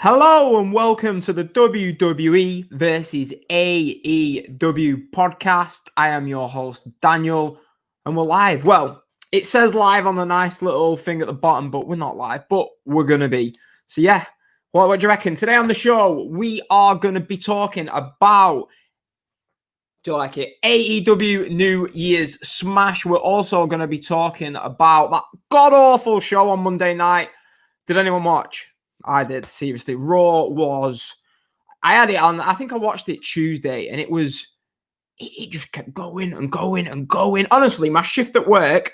Hello and welcome to the WWE versus AEW podcast. I am your host, Daniel, and we're live. Well, it says live on the nice little thing at the bottom, but we're not live, but we're going to be. So yeah, what do you reckon? Today on the show, we are going to be talking about, do you like it? AEW New Year's Smash. We're also going to be talking about that god-awful show on Monday night. Did anyone watch? I did, seriously. Raw was... I had it on... I think I watched it Tuesday, and it just kept going and going and going. Honestly, my shift at work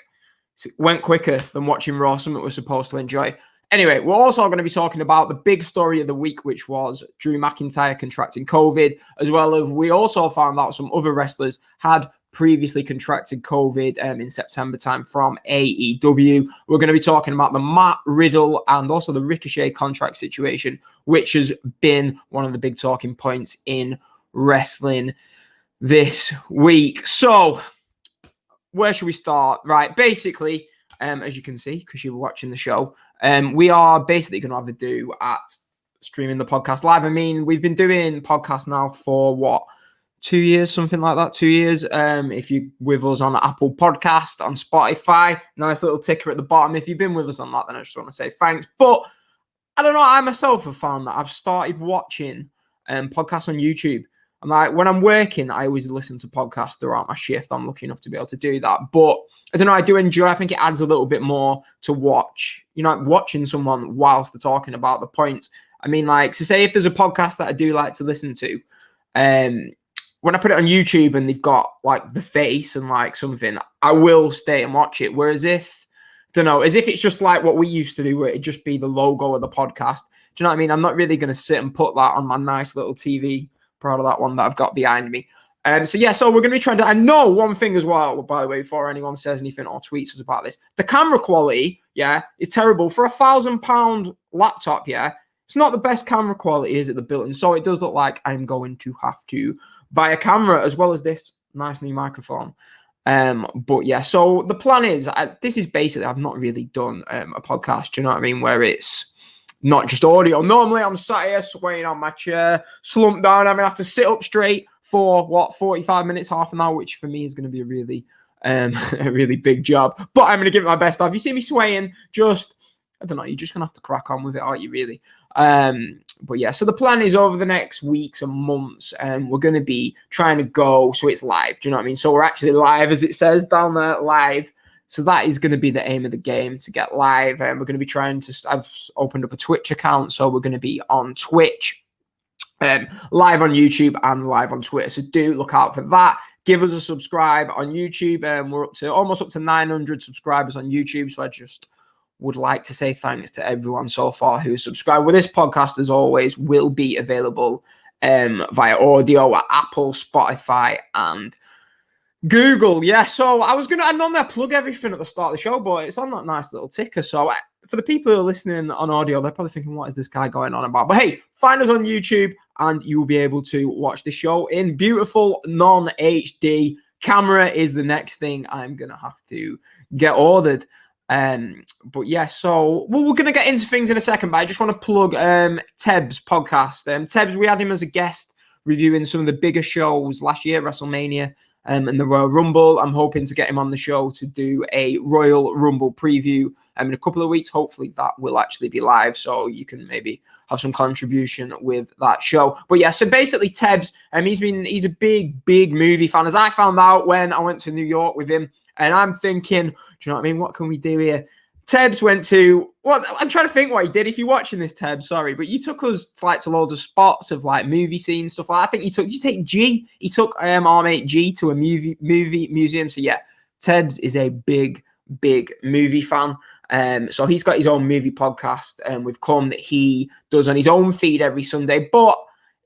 went quicker than watching Raw, something we're supposed to enjoy. Anyway, we're also going to be talking about the big story of the week, which was Drew McIntyre contracting COVID, as well as we also found out some other wrestlers had previously contracted COVID in September time from AEW. We're going to be talking about the Matt Riddle and also the Ricochet contract situation, which has been one of the big talking points in wrestling this week. So, where should we start? Right, basically, as you can see, because you were watching the show, we are basically going to have a do at streaming the podcast live. I mean, we've been doing podcasts now for 2 years, something like that, 2 years. If you're with us on Apple Podcast, on Spotify, nice little ticker at the bottom. If you've been with us on that, then I just want to say thanks. But I don't know, I myself have found that I've started watching podcasts on YouTube. And like when I'm working, I always listen to podcasts throughout my shift. I'm lucky enough to be able to do that. But I don't know, I do enjoy. I think it adds a little bit more to watch. You know, watching someone whilst they're talking about the points. I mean, like, so say if there's a podcast that I do like to listen to, when I put it on YouTube and they've got like the face and like something, I will stay and watch it. Whereas as if it's just like what we used to do, where it'd just be the logo of the podcast. Do you know what I mean? I'm not really going to sit and put that on my nice little TV. Proud of that one that I've got behind me. So we're going to be trying to... I know one thing as well, by the way, before anyone says anything or tweets us about this. The camera quality, is terrible. For £1,000 laptop, it's not the best camera quality, is it, the built-in? So it does look like I'm going to have to buy a camera as well as this nice new microphone. So the plan is, this is basically, I've not really done a podcast, do you know what I mean, where it's not just audio. Normally, I'm sat here swaying on my chair, slumped down. I'm going to have to sit up straight for, 45 minutes, half an hour, which for me is going to be a really big job. But I'm going to give it my best. If you see me swaying, I don't know, you're just going to have to crack on with it, aren't you, really? So the plan is over the next weeks and months, and we're going to be trying to go, so it's live, do you know what I mean? So we're actually live, as it says down there, live. So that is going to be the aim of the game, to get live. And we're going to be trying to... I've opened up a Twitch account, so we're going to be on Twitch, live on YouTube and live on Twitter. So do look out for that. Give us a subscribe on YouTube. We're almost up to 900 subscribers on YouTube. So I just would like to say thanks to everyone so far who's subscribed. Well, this podcast, as always, will be available via audio at Apple, Spotify, and Google. So I normally plug everything at the start of the show, but it's on that nice little ticker. So for the people who are listening on audio, they're probably thinking, what is this guy going on about? But hey, find us on YouTube and you will be able to watch the show in beautiful non-HD. Camera is the next thing I'm going to have to get ordered. We're going to get into things in a second, but I just want to plug Teb's podcast. Teb's, we had him as a guest reviewing some of the bigger shows last year, WrestleMania, and the Royal Rumble. I'm hoping to get him on the show to do a Royal Rumble preview in a couple of weeks. Hopefully that will actually be live, so you can maybe have some contribution with that show. But so basically Tebs, he's a big movie fan, as I found out when I went to New York with him. And I'm thinking, do you know what I mean? What can we do here? Tebs went to... Well, I'm trying to think what he did. If you're watching this, Tebs, sorry, but you took us to loads of spots of like movie scenes, stuff like that. I think did you take G? He took our mate G to a movie museum. So Tebs is a big movie fan. So he's got his own movie podcast with Cum that he does on his own feed every Sunday, but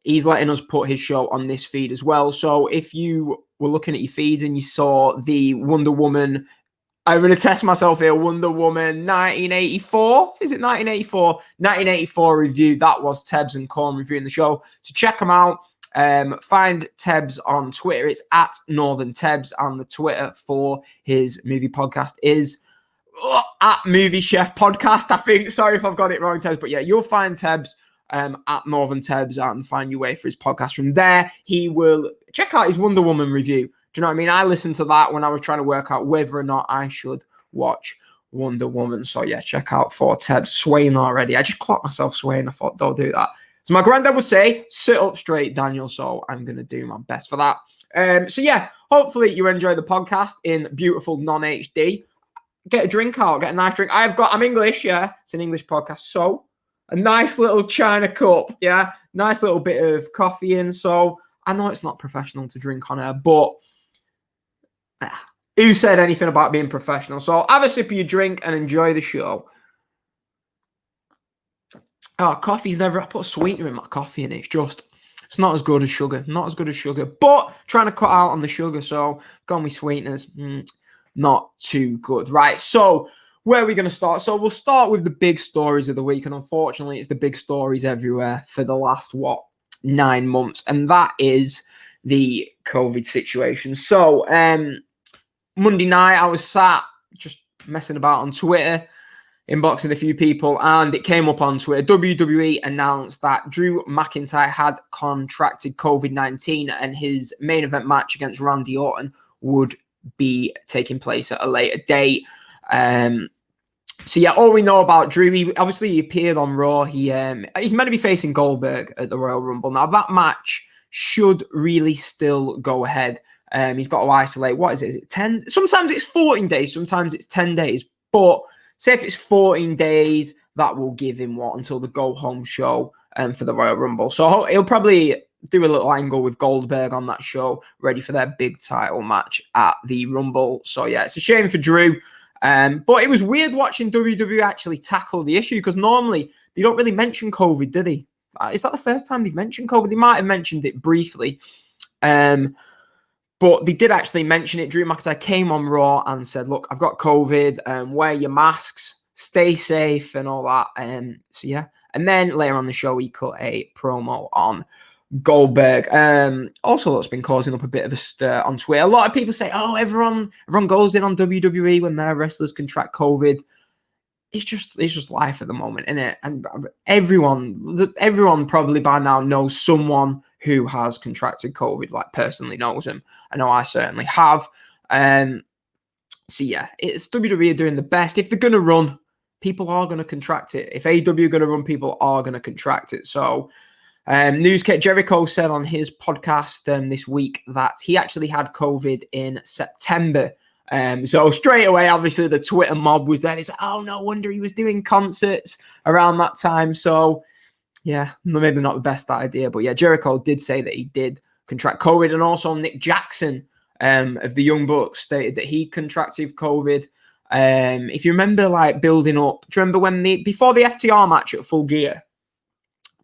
he's letting us put his show on this feed as well. So if you were looking at your feeds and you saw the Wonder Woman... I'm going to test myself here. Wonder Woman 1984. Is it 1984? 1984 review. That was Tebs and Corn reviewing the show. So check them out. Find Tebs on Twitter. It's at Northern Tebs. And the Twitter for his movie podcast is at Movie Chef Podcast, I think. Sorry if I've got it wrong, Tebs. But you'll find Tebs at Northern Tebs and find your way for his podcast from there. He will check out his Wonder Woman review. Do you know what I mean? I listened to that when I was trying to work out whether or not I should watch Wonder Woman. So yeah, check out for Tebs. Swaying already. I just clocked myself swaying. I thought, don't do that. So my granddad would say, sit up straight, Daniel. So I'm going to do my best for that. So yeah, hopefully you enjoy the podcast in beautiful non-HD. Get a drink out, get a nice drink. I'm English, yeah. It's an English podcast. So a nice little China cup, yeah. Nice little bit of coffee in. So I know it's not professional to drink on air, but who said anything about being professional? So have a sip of your drink and enjoy the show. Oh, coffee's never... I put a sweetener in my coffee and it's not as good as sugar. Not as good as sugar. But trying to cut out on the sugar, so gone with sweeteners. Not too good. Right, so where are we going to start? So we'll start with the big stories of the week. And unfortunately, it's the big stories everywhere for the last, 9 months. And that is the COVID situation. So Monday night, I was sat just messing about on Twitter, inboxing a few people, and it came up on Twitter. WWE announced that Drew McIntyre had contracted COVID-19 and his main event match against Randy Orton would be taking place at a later date. So yeah, all we know about Drew, he appeared on Raw. He's meant to be facing Goldberg at the Royal Rumble. Now that match should really still go ahead. He's got to isolate. What is it? Is it 10? Sometimes it's 14 days. Sometimes it's 10 days. But say if it's 14 days, that will give him until the go-home show for the Royal Rumble. So he'll probably do a little angle with Goldberg on that show, ready for their big title match at the Rumble. So yeah, it's a shame for Drew. But it was weird watching WWE actually tackle the issue because normally they don't really mention COVID, do they? Is that the first time they've mentioned COVID? They might have mentioned it briefly. But they did actually mention it. Drew McIntyre came on Raw and said, look, I've got COVID. Wear your masks. Stay safe and all that. So, yeah. And then later on the show, he cut a promo on Goldberg. Also, that's been causing up a bit of a stir on Twitter. A lot of people say, oh, everyone goes in on WWE when their wrestlers contract COVID. It's just life at the moment, isn't it? And everyone probably by now knows someone who has contracted COVID, like personally knows him. I know I certainly have. So yeah, it's WWE are doing the best. If they're going to run, people are going to contract it. If AEW are going to run, people are going to contract it. So Newscat Jericho said on his podcast this week that he actually had COVID in September. So straight away, obviously, the Twitter mob was there. It's like, oh, no wonder he was doing concerts around that time. So, yeah, maybe not the best idea. But, yeah, Jericho did say that he did contract COVID. And also Nick Jackson of the Young Bucks stated that he contracted COVID. If you remember, like, building up, do you remember when before the FTR match at Full Gear,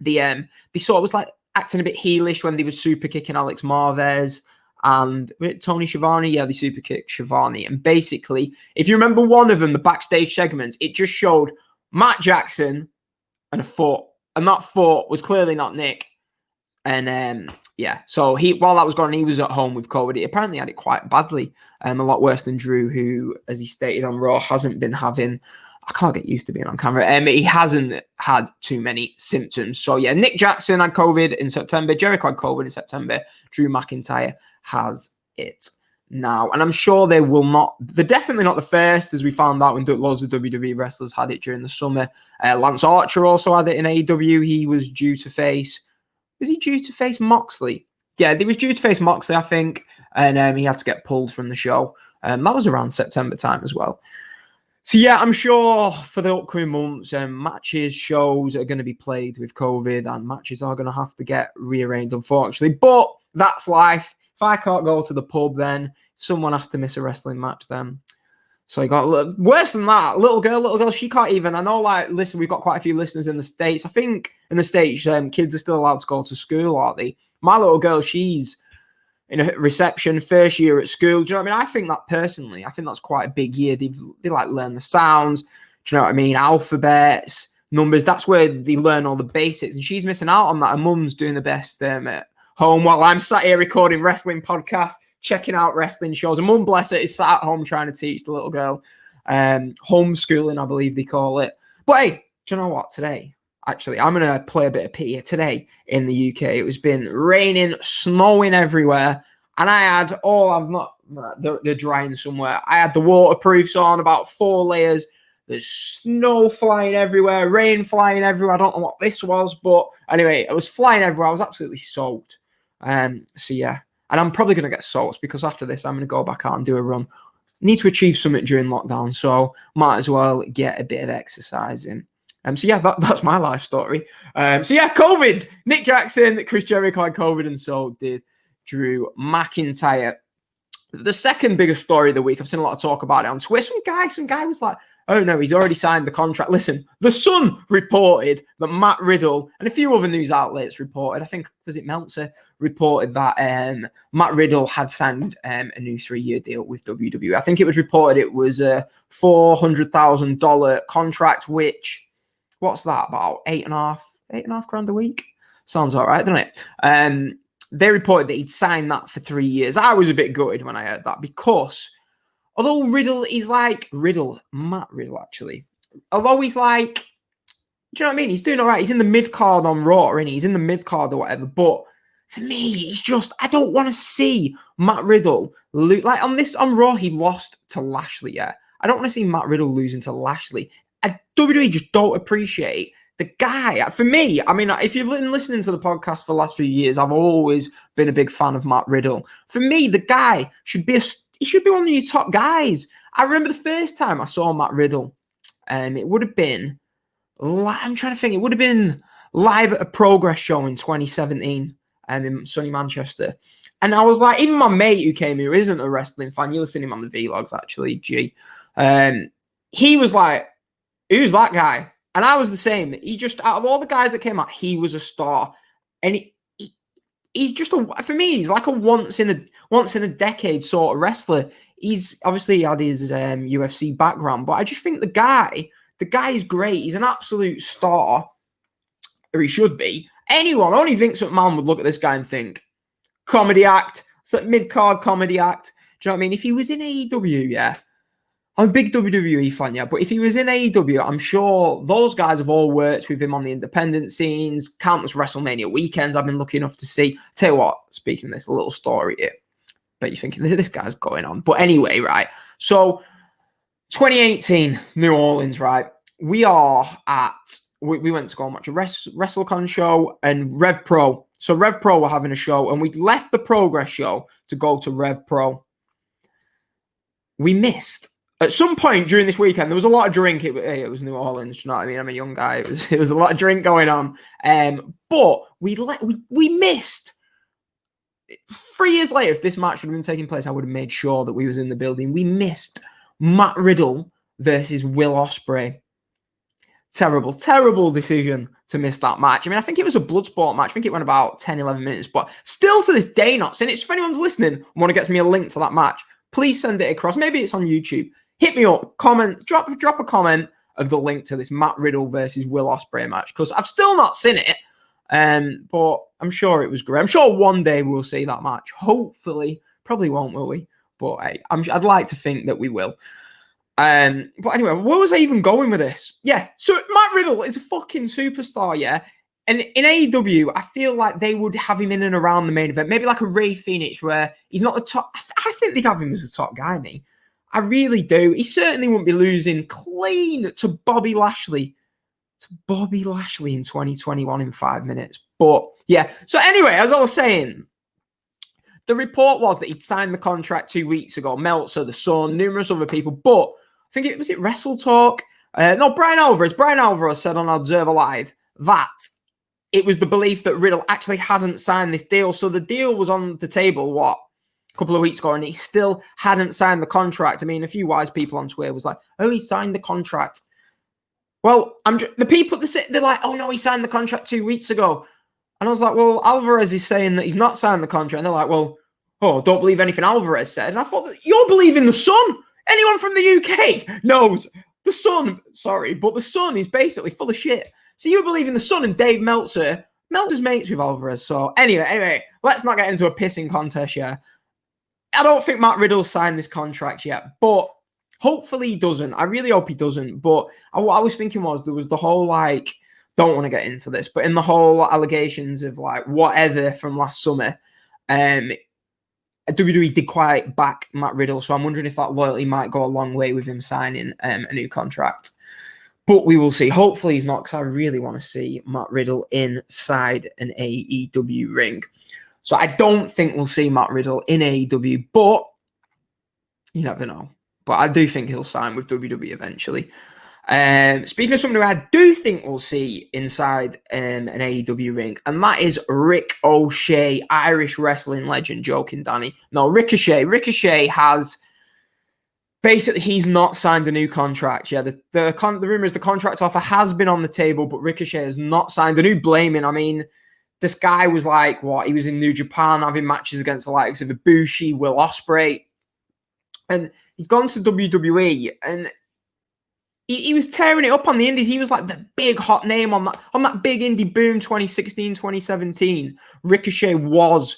they sort of was, like, acting a bit heelish when they were super kicking Alex Marvez and Tony Schiavone, yeah, they super kicked Schiavone. And basically, if you remember one of them, the backstage segments, it just showed Matt Jackson and a foot. And that foot was clearly not Nick. And yeah, so while that was going on, he was at home with COVID. He apparently had it quite badly, a lot worse than Drew, who, as he stated on Raw, hasn't been having... I can't get used to being on camera. He hasn't had too many symptoms. So yeah, Nick Jackson had COVID in September. Jericho had COVID in September. Drew McIntyre has it now. And I'm sure they're definitely not the first, as we found out when loads of WWE wrestlers had it during the summer. Lance Archer also had it in AEW. He was due to face Moxley? Yeah, he was due to face Moxley, I think. And he had to get pulled from the show. That was around September time as well. So yeah, I'm sure for the upcoming months, matches, shows are going to be played with COVID and matches are going to have to get rearranged, unfortunately. But that's life. If I can't go to the pub, then someone has to miss a wrestling match then. So you got worse than that. Little girl, she can't even. I know, like, listen, we've got quite a few listeners in the States. I think in the States, kids are still allowed to go to school, aren't they? My little girl, she's in a reception, first year at school. Do you know what I mean? I think that personally, I think that's quite a big year. They like learn the sounds. Do you know what I mean? Alphabets, numbers. That's where they learn all the basics. And she's missing out on that. Her mum's doing the best at home while I'm sat here recording wrestling podcasts, checking out wrestling shows. And mum, bless her, is sat at home trying to teach the little girl. Homeschooling, I believe they call it. But hey, do you know what? Today, Actually, I'm going to play a bit of pity today in the UK. It was been raining, snowing everywhere. And I had they're drying somewhere. I had the waterproofs on, about 4 layers. There's snow flying everywhere, rain flying everywhere. I don't know what this was, but anyway, it was flying everywhere. I was absolutely soaked. So yeah, and I'm probably going to get soaked because after this, I'm going to go back out and do a run. Need to achieve something during lockdown, so might as well get a bit of exercise in. So yeah, that's my life story. So yeah, COVID. Nick Jackson, Chris Jericho had COVID, and so did Drew McIntyre. The second biggest story of the week, I've seen a lot of talk about it on Twitter. Some guy was like, oh no, he's already signed the contract. Listen, The Sun reported that Matt Riddle and a few other news outlets reported, I think, was it Meltzer, reported that Matt Riddle had signed a new 3-year deal with WWE. I think it was reported it was a $400,000 contract, which, what's that, about eight and a half grand a week? Sounds all right, doesn't it? They reported that he'd signed that for 3 years. I was a bit gutted when I heard that because although Riddle is like Matt Riddle, actually, although he's like, do you know what I mean? He's doing all right. He's in the mid-card on Raw, and he's in the mid-card or whatever. But for me, it's just, I don't want to see Matt Riddle lose. Like on Raw, he lost to Lashley, yeah. I don't want to see Matt Riddle losing to Lashley. WWE just don't appreciate the guy. For me, I mean, if you've been listening to the podcast for the last few years, I've always been a big fan of Matt Riddle. For me, the guy should be one of your top guys. I remember the first time I saw Matt Riddle, it would have been, I'm trying to think, it would have been live at a Progress show in 2017 in sunny Manchester. And I was like, even my mate who came here isn't a wrestling fan. You'll see him on the vlogs, actually, G. He was like, who's that guy? And I was the same. He just, out of all the guys that came out, he was a star. And he's just for me, he's like a once in a decade sort of wrestler. He's obviously had his UFC background, but I just think the guy is great. He's an absolute star, or he should be. Anyone, only Vince McMahon would look at this guy and think, comedy act. It's like mid-card comedy act. Do you know what I mean? If he was in AEW, yeah. I'm a big WWE fan, yeah, but if he was in AEW, I'm sure those guys have all worked with him on the independent scenes, countless WrestleMania weekends I've been lucky enough to see. Tell you what, speaking of this, a little story here. Bet you're thinking, this guy's going on. But anyway, right, so 2018, New Orleans, right? We went to go and watch a WrestleCon show and Rev Pro. So Rev Pro were having a show, and we left the Progress show to go to Rev Pro. We missed. At some point during this weekend, there was a lot of drink. It was New Orleans, you know what I mean? I'm a young guy. It was a lot of drink going on. But we missed. 3 years later, if this match would have been taking place, I would have made sure that we was in the building. We missed Matt Riddle versus Will Ospreay. Terrible, terrible decision to miss that match. I mean, I think it was a Bloodsport match. I think it went about 10, 11 minutes. But still to this day, not seen it. If anyone's listening and want to get me a link to that match, please send it across. Maybe it's on YouTube. Hit me up, comment, drop a comment of the link to this Matt Riddle versus Will Ospreay match, because I've still not seen it, but I'm sure it was great. I'm sure one day we'll see that match. Hopefully, probably won't, will we? But hey, I'd like to think that we will. But anyway, where was I even going with this? Yeah, so Matt Riddle is a fucking superstar, yeah. And in AEW, I feel like they would have him in and around the main event, maybe like a Rey Fenix, where he's not the top. I think they'd have him as a top guy, me. I really do. He certainly wouldn't be losing clean to Bobby Lashley. In 2021 in 5 minutes. But yeah. So anyway, as I was saying, the report was that he'd signed the contract 2 weeks ago. Meltzer, The Sun, numerous other people. But I think was Wrestle Talk? No, Brian Alvarez said on Observer Live that it was the belief that Riddle actually hadn't signed this deal. So the deal was on the table, a couple of weeks ago, and he still hadn't signed the contract. I mean, a few wise people on Twitter was like, oh, he signed the contract. Well, the people, they're like, oh no, he signed the contract 2 weeks ago. And I was like, well, Alvarez is saying that he's not signed the contract. And they're like, well, don't believe anything Alvarez said. And I thought, you're believing The Sun. Anyone from the UK knows The Sun, sorry, but The Sun is basically full of shit. So you believe in The Sun and Dave Meltzer. Meltzer's mates with Alvarez. So anyway, let's not get into a pissing contest here. I don't think Matt Riddle signed this contract yet, but hopefully he doesn't. I really hope he doesn't. But what I was thinking was there was the whole don't want to get into this, but in the whole allegations of like whatever from last summer, WWE did quite back Matt Riddle, so I'm wondering if that loyalty might go a long way with him signing a new contract. But we will see. Hopefully he's not, because I really want to see Matt Riddle inside an AEW ring. So I don't think we'll see Matt Riddle in AEW, but you never know. But I do think he'll sign with WWE eventually. Speaking of somebody I do think we'll see inside an AEW ring, and that is Ricochet, Irish wrestling legend. Joking, Danny. No, Ricochet. Ricochet has basically, he's not signed a new contract. Yeah, the rumor is the contract offer has been on the table, but Ricochet has not signed a new. Blaming. I mean, this guy was like, what? He was in New Japan having matches against the likes of Ibushi, Will Ospreay, and he's gone to WWE, and he was tearing it up on the indies. He was like the big hot name on that big indie boom 2016, 2017. Ricochet was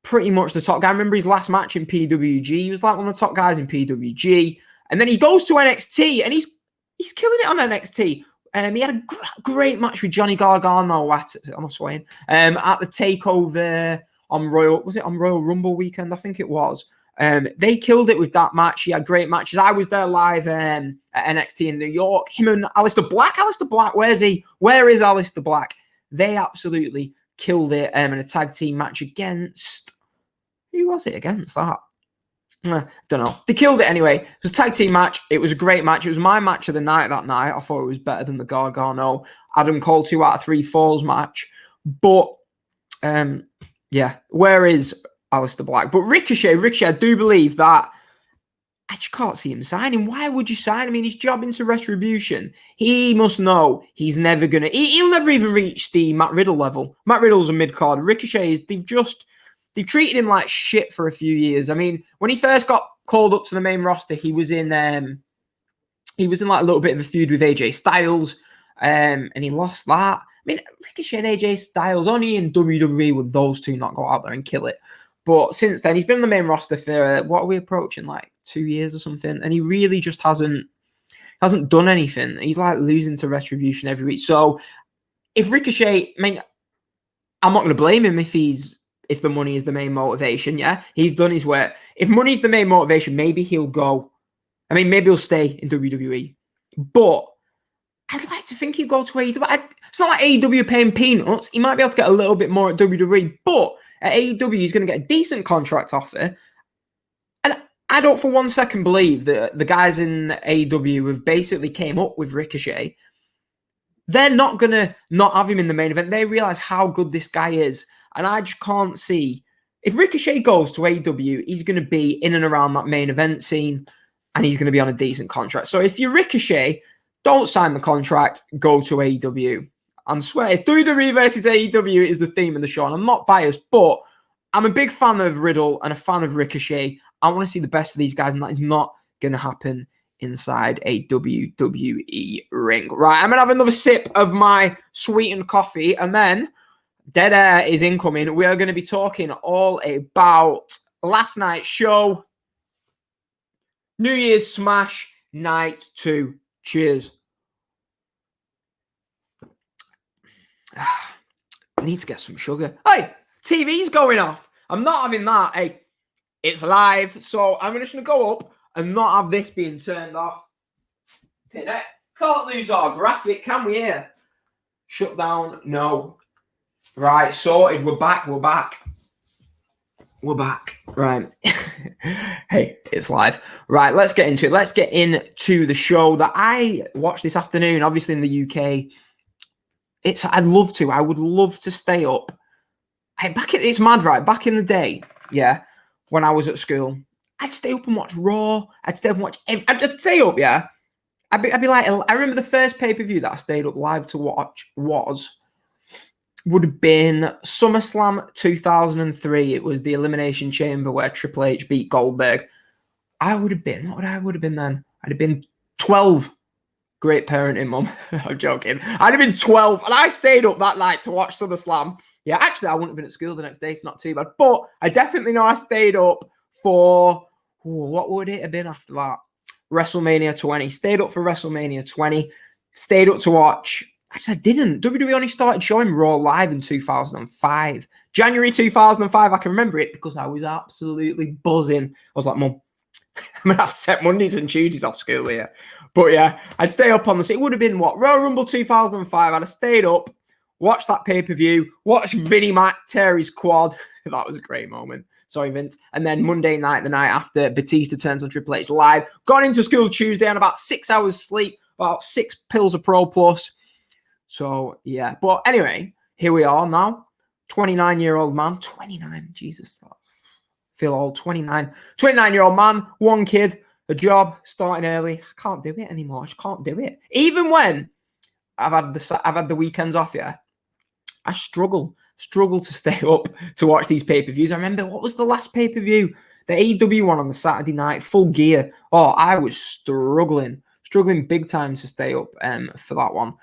pretty much the top guy. I remember his last match in PWG. He was like one of the top guys in PWG. And then he goes to NXT, and he's killing it on NXT. He had a great match with Johnny Gargano at the takeover on Royal Rumble weekend? I think it was. They killed it with that match. He had great matches. I was there live at NXT in New York. Him and Aleister Black. Aleister Black, where's he? Where is Aleister Black? They absolutely killed it in a tag team match against... Who was it against that? I don't know. They killed it anyway. It was a tag team match. It was a great match. It was my match of the night that night. I thought it was better than the Gargano Adam Cole 2 out of 3 falls match. But, yeah, where is Aleister Black? But Ricochet, I do believe that I just can't see him signing. Why would you sign him? I mean, he's jobbing to Retribution. He must know he's never going to... He'll never even reach the Matt Riddle level. Matt Riddle's a mid-card. Ricochet, they've treated him like shit for a few years. I mean, when he first got called up to the main roster, he was in like a little bit of a feud with AJ Styles, and he lost that. I mean, Ricochet and AJ Styles, only in WWE would those two not go out there and kill it. But since then, he's been on the main roster for, what are we approaching, like 2 years or something? And he really just hasn't done anything. He's like losing to Retribution every week. So if Ricochet, I mean, I'm not going to blame him if the money is the main motivation. Yeah, he's done his work. If money's the main motivation, maybe he'll go. I mean, maybe he'll stay in WWE. But I'd like to think he'd go to AEW. It's not like AEW paying peanuts. He might be able to get a little bit more at WWE, but at AEW, he's going to get a decent contract offer. And I don't for one second believe that the guys in AEW have basically came up with Ricochet. They're not going to not have him in the main event. They realize how good this guy is. And I just can't see... If Ricochet goes to AEW, he's going to be in and around that main event scene, and he's going to be on a decent contract. So if you're Ricochet, don't sign the contract, go to AEW. I'm swearing, WWE versus AEW is the theme of the show, and I'm not biased, but I'm a big fan of Riddle and a fan of Ricochet. I want to see the best for these guys, and that is not going to happen inside a WWE ring. Right, I'm going to have another sip of my sweetened coffee, and then Dead Air is incoming. We are going to be talking all about last night's show, New Year's Smash, Night 2. Cheers. I need to get some sugar. Hey, TV's going off. I'm not having that. Hey, it's live, so I'm just going to go up and not have this being turned off. Can't lose our graphic, can we here? Shut down. No. Right, sorted. We're back. Right. Hey, it's live. Right, let's get into it. Let's get into the show that I watched this afternoon, obviously in the UK. I would love to stay up. It's mad, right? Back in the day, yeah, when I was at school, I'd stay up and watch Raw. I'd just stay up, yeah. I'd be like, I remember the first pay-per-view that I stayed up live to watch would have been SummerSlam 2003. It was the Elimination Chamber where Triple H beat Goldberg. What would I have been then? I'd have been 12. Great parenting, Mum. I'm joking. I'd have been 12, and I stayed up that night to watch SummerSlam. Yeah, actually, I wouldn't have been at school the next day. It's not too bad. But I definitely know I stayed up for, what would it have been after that? WrestleMania 20. Stayed up for WrestleMania 20. Stayed up to watch Actually, I didn't. WWE only started showing Raw live in 2005. January 2005, I can remember it because I was absolutely buzzing. I was like, Mum, I'm going to have to set Mondays and Tuesdays off school here. But yeah, I'd stay up on this. It would have been what? Royal Rumble 2005. I'd have stayed up, watched that pay-per-view, watched Vinnie Mac tear his quad. That was a great moment. Sorry, Vince. And then Monday night, the night after, Batista turns on Triple H live. Got into school Tuesday on about 6 hours sleep, about 6 pills of Pro Plus. So, yeah. But anyway, here we are now. 29-year-old man. 29. Jesus. I feel old. 29. 29-year-old man. 1 kid. A job. Starting early. I can't do it anymore. I just can't do it. Even when I've had the weekends off, yeah, I struggle to stay up to watch these pay-per-views. I remember, what was the last pay-per-view? The AEW one on the Saturday night. Full Gear. Oh, I was struggling big time to stay up for that one.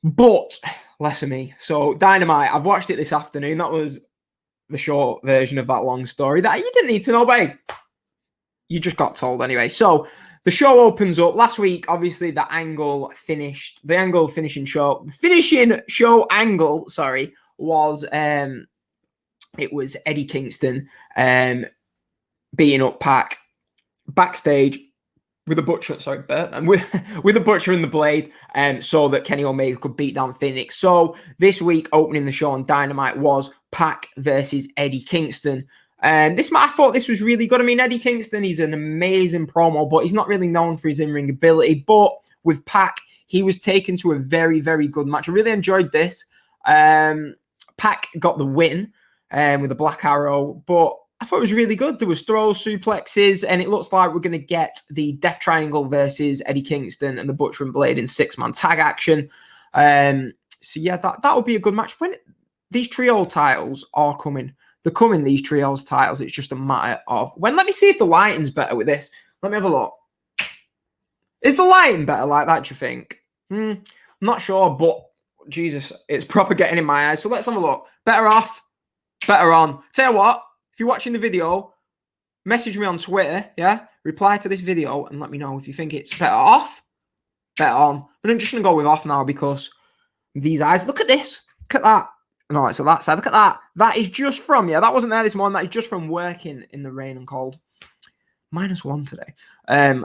But less of me. So Dynamite, I've watched it this afternoon. That was the short version of that long story that you didn't need to know, babe. You just got told anyway. So the show opens up. Last week, obviously, the finishing show angle, sorry, was it was Eddie Kingston beating up Pac backstage with a butcher, with a butcher and the blade, so that Kenny Omega could beat down Phoenix. So this week, opening the show on Dynamite was Pac versus Eddie Kingston. I thought this was really good. I mean, Eddie Kingston, he's an amazing promo, but he's not really known for his in-ring ability. But with Pac, he was taken to a very, very good match. I really enjoyed this. Pac got the win with a Black Arrow, but I thought it was really good. There was throws, suplexes, and it looks like we're going to get the Death Triangle versus Eddie Kingston and the Butcher and Blade in 6-man tag action. So yeah, that will be a good match. When these trio titles are coming, they're coming, these trios titles. It's just a matter of when. Let me see if the lighting's better with this. Let me have a look. Is the lighting better like that, do you think? I'm not sure, but Jesus, it's proper getting in my eyes. So let's have a look. Better off, better on. Tell you what, if you're watching the video, message me on Twitter, yeah? Reply to this video and let me know if you think it's better off, better on. But I'm just going to go with off now because these eyes, look at this. Look at that. No, it's on that side. Look at that. That is just from, yeah, that wasn't there this morning. That is just from working in the rain and cold. -1 today.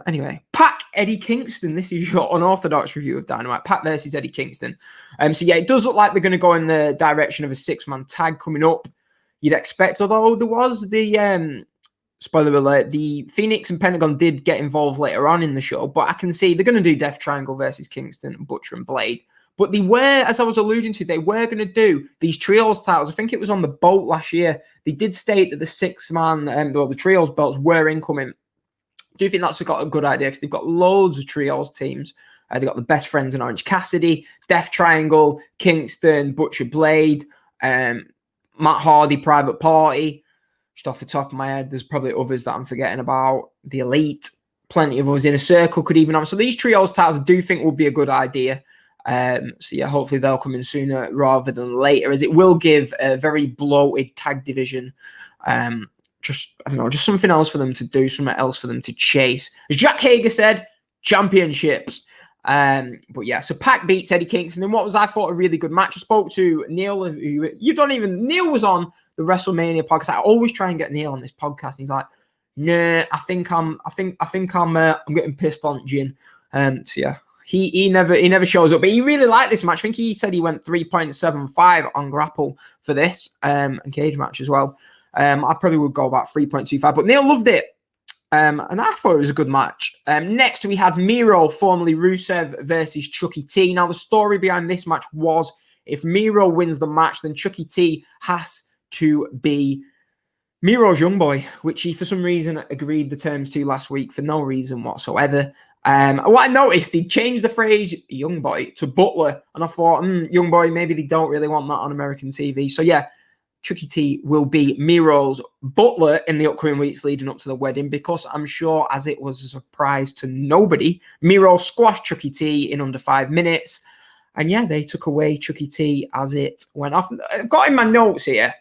Anyway, Pac, Eddie Kingston. This is your unorthodox review of Dynamite. Pac versus Eddie Kingston. So yeah, it does look like they're going to go in the direction of a 6-man tag coming up. You'd expect, although there was the spoiler alert, the Phoenix and Pentagon did get involved later on in the show, but I can see they're going to do Death Triangle versus Kingston, Butcher and Blade. But they were, as I was alluding to, they were going to do these trios titles. I think it was on the boat last year. They did state that the 6-man, the trios belts were incoming. I do think that's got a good idea because they've got loads of trios teams. They've got the Best Friends in Orange Cassidy, Death Triangle, Kingston, Butcher Blade, Matt Hardy, Private Party. Just off the top of my head, there's probably others that I'm forgetting about. The Elite, plenty of others. Inner Circle could even have. So these trios titles I do think would be a good idea. So yeah, hopefully they'll come in sooner rather than later, as it will give a very bloated tag division. Just something else for them to do, something else for them to chase. As Jack Hager said, championships. But yeah, so Pac beats Eddie Kingston in what was, I thought, a really good match. I spoke to Neil, who Neil was on the WrestleMania podcast. I always try and get Neil on this podcast, and he's like, nah, I think I'm getting pissed on Jin. So yeah. He never shows up, but he really liked this match. I think he said he went 3.75 on Grapple for this and cage match as well. I probably would go about 3.25, but Neil loved it. And I thought it was a good match. Next, we had Miro, formerly Rusev, versus Chucky T. Now, the story behind this match was if Miro wins the match, then Chucky T has to be Miro's young boy, which he, for some reason, agreed the terms to last week for no reason whatsoever. What I noticed, they changed the phrase young boy to butler, and I thought, young boy, maybe they don't really want that on American TV. So yeah, Chucky T will be Miro's butler in the upcoming weeks leading up to the wedding, because I'm sure, as it was a surprise to nobody, Miro squashed Chucky T in under 5 minutes. And yeah, they took away Chucky T as it went off. I've got in my notes here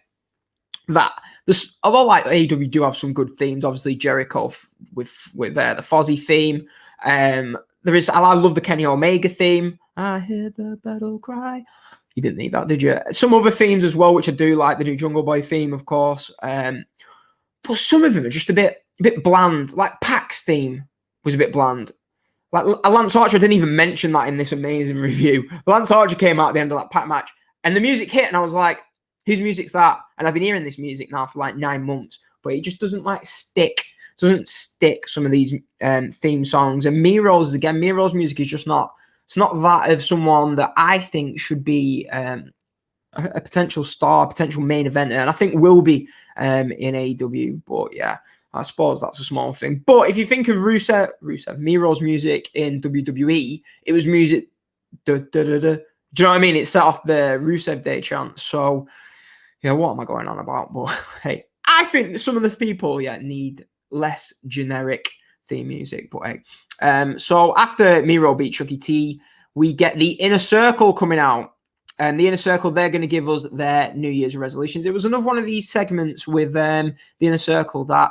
that this, although like AEW do have some good themes, obviously Jericho with the Fozzy theme. I love the Kenny Omega theme. I hear the battle cry. You didn't need that, did you? Some other themes as well, which I do like. The new Jungle Boy theme, of course. But some of them are just a bit bland. Like Pac's theme was a bit bland. Like Lance Archer didn't even mention that in this amazing review. Lance Archer came out at the end of that Pac match, and the music hit, and I was like, whose music's that? And I've been hearing this music now for like 9 months, but it just doesn't like stick. It doesn't stick, some of these theme songs. And Miro's music is just not, it's not that of someone that I think should be a potential star, potential main eventer, and I think will be in AEW. But yeah, I suppose that's a small thing. But if you think of Miro's music in WWE, it was music. Do you know what I mean? It set off the Rusev Day chant. So yeah, what am I going on about? But hey, I think some of the people need less generic theme music. But hey, so after Miro beat Chucky T, we get the Inner Circle coming out. And the Inner Circle, they're going to give us their New Year's resolutions. It was another one of these segments with the Inner Circle that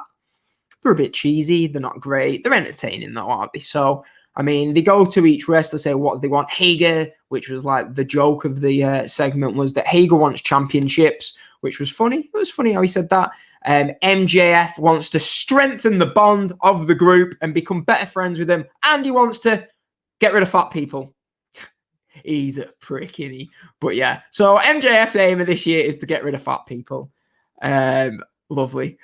they're a bit cheesy. They're not great. They're entertaining, though, aren't they? So, I mean, they go to each wrestler, say what they want. Hager, which was like the joke of the segment, was that Hager wants championships, which was funny. It was funny how he said that. MJF wants to strengthen the bond of the group and become better friends with them. And he wants to get rid of fat people. He's a prick, isn't he? But yeah, so MJF's aim of this year is to get rid of fat people. Lovely.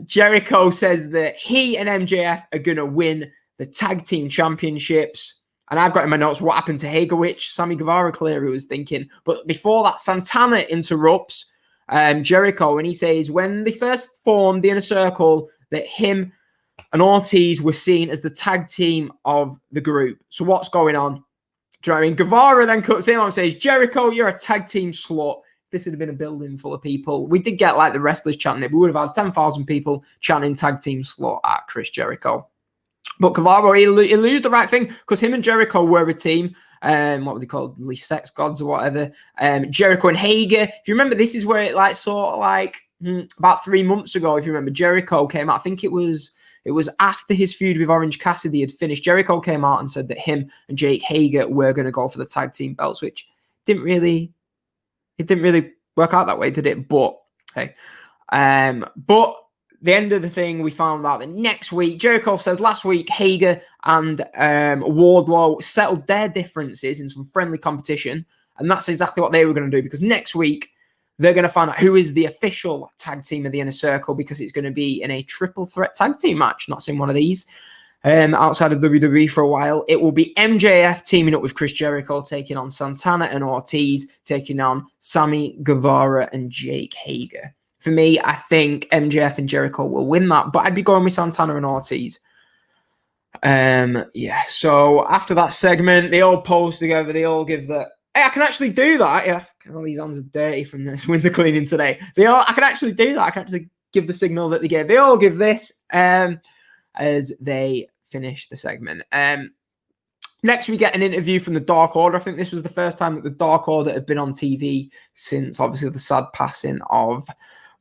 Jericho says that he and MJF are going to win the tag team championships. And I've got in my notes what happened to Hager, which Sammy Guevara clearly was thinking. But before that, Santana interrupts Jericho, and he says when they first formed the Inner Circle, that him and Ortiz were seen as the tag team of the group. So what's going on? Do you know what I mean? Guevara then cuts in and says, Jericho, you're a tag team slut. This would have been a building full of people. We did get like the wrestlers chanting it. We would have had 10,000 people chanting tag team slut at Chris Jericho. But Guevara, he lose the right thing because him and Jericho were a team. What were they called? The Sex Gods or whatever. Jericho and Hager. If you remember, this is where it like sort of like about 3 months ago, if you remember, Jericho came out. I think it was after his feud with Orange Cassidy had finished. Jericho came out and said that him and Jake Hager were going to go for the tag team belts, which didn't really work out that way, did it? But hey, but the end of the thing, we found out that next week, Jericho says last week, Hager and Wardlow settled their differences in some friendly competition, and that's exactly what they were going to do, because next week they're going to find out who is the official tag team of the Inner Circle, because it's going to be in a triple threat tag team match. Not seen one of these outside of WWE for a while. It will be MJF teaming up with Chris Jericho, taking on Santana and Ortiz, taking on Sammy Guevara and Jake Hager. For me, I think MJF and Jericho will win that, but I'd be going with Santana and Ortiz. Yeah, so after that segment, they all pose together. They all give the... Hey, I can actually do that. Yeah, all these hands are dirty from this winter cleaning today. I can actually do that. I can actually give the signal that they gave. They all give this as they finish the segment. Next, we get an interview from the Dark Order. I think this was the first time that the Dark Order had been on TV since, obviously, the sad passing of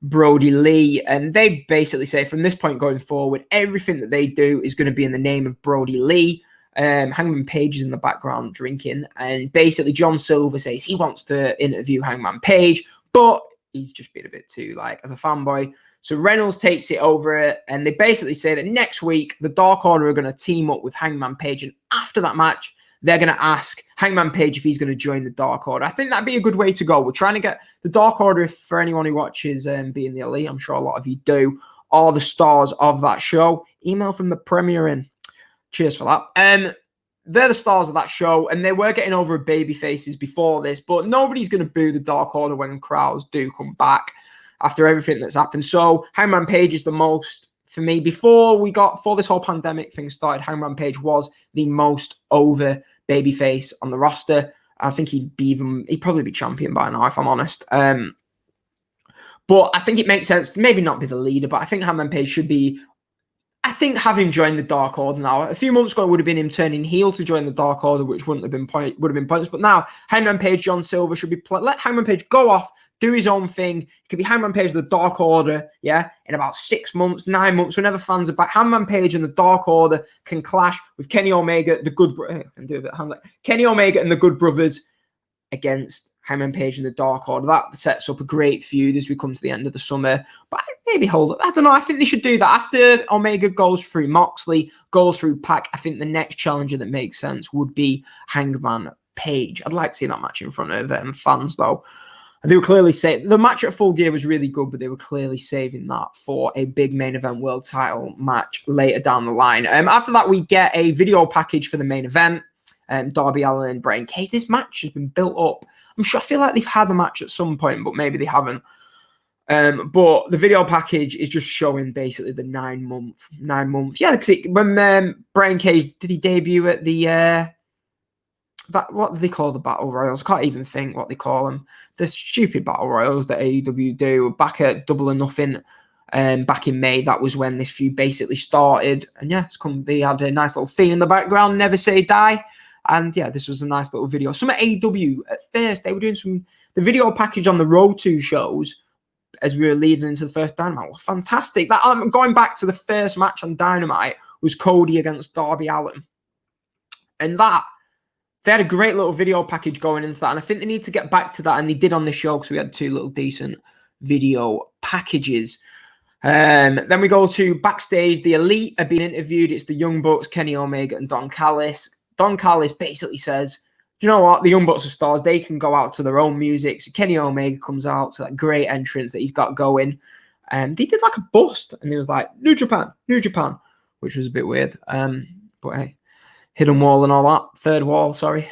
Brody Lee. And they basically say, from this point going forward, everything that they do is going to be in the name of Brody Lee. Hangman Page is in the background drinking, and basically John Silver says he wants to interview Hangman Page, but he's just been a bit too like of a fanboy. So Reynolds takes it over, and they basically say that next week the Dark Order are going to team up with Hangman Page, and after that match they're going to ask Hangman Page if he's going to join the Dark Order. I think that'd be a good way to go. We're trying to get the Dark Order, for anyone who watches Being the Elite, I'm sure a lot of you do, are the stars of that show. Email from the Premier in. Cheers for that. They're the stars of that show, and they were getting over baby faces before this, but nobody's going to boo the Dark Order when crowds do come back after everything that's happened. So Hangman Page is the most, for me, before this whole pandemic thing started, Hangman Page was the most over babyface on the roster. I think he'd probably be champion by now, if I'm honest. But I think it makes sense to maybe not be the leader, but I think Hangman Page should be I think have him join the Dark Order now. A few months ago, it would have been him turning heel to join the Dark Order, which would have been pointless. But now, Hangman Page, John Silver should be let Hangman Page go off, do his own thing. It could be Hangman Page, the Dark Order, yeah, in about 6 months, 9 months, whenever fans are back. Hangman Page and the Dark Order can clash with Kenny Omega, Kenny Omega and the Good Brothers against Hangman Page and the Dark Order. That sets up a great feud as we come to the end of the summer. But maybe hold up. I don't know. I think they should do that. After Omega goes through Moxley, goes through Pac, I think the next challenger that makes sense would be Hangman Page. I'd like to see that match in front of fans, though. And they were clearly saying the match at Full Gear was really good, but they were clearly saving that for a big main event world title match later down the line. After that, we get a video package for the main event. Darby Allin and Brian Cage. This match has been built up. I feel like they've had a match at some point, but maybe they haven't. But the video package is just showing basically the 9 month. Yeah, because when Brian Cage, did he debut at the what do they call the Battle Royals? I can't even think what they call them. The stupid Battle Royals that AEW do back at Double or Nothing. Back in May, that was when this feud basically started. And yeah, they had a nice little theme in the background, Never Say Die. And yeah, this was a nice little video. Some at AEW at first, they were doing the video package on the Road 2 shows as we were leading into the first Dynamite was fantastic. That going back to the first match on Dynamite was Cody against Darby Allin. And they had a great little video package going into that. And I think they need to get back to that. And they did on this show because we had 2 little decent video packages. Then we go to backstage. The Elite are being interviewed. It's the Young Bucks, Kenny Omega, and Don Callis. Don Callis basically says, do you know what? The Young Bucks are stars. They can go out to their own music. So Kenny Omega comes out to that great entrance that he's got going. And they did like a bust. And he was like, New Japan, which was a bit weird. But hey, hidden wall and all that. Third wall, sorry.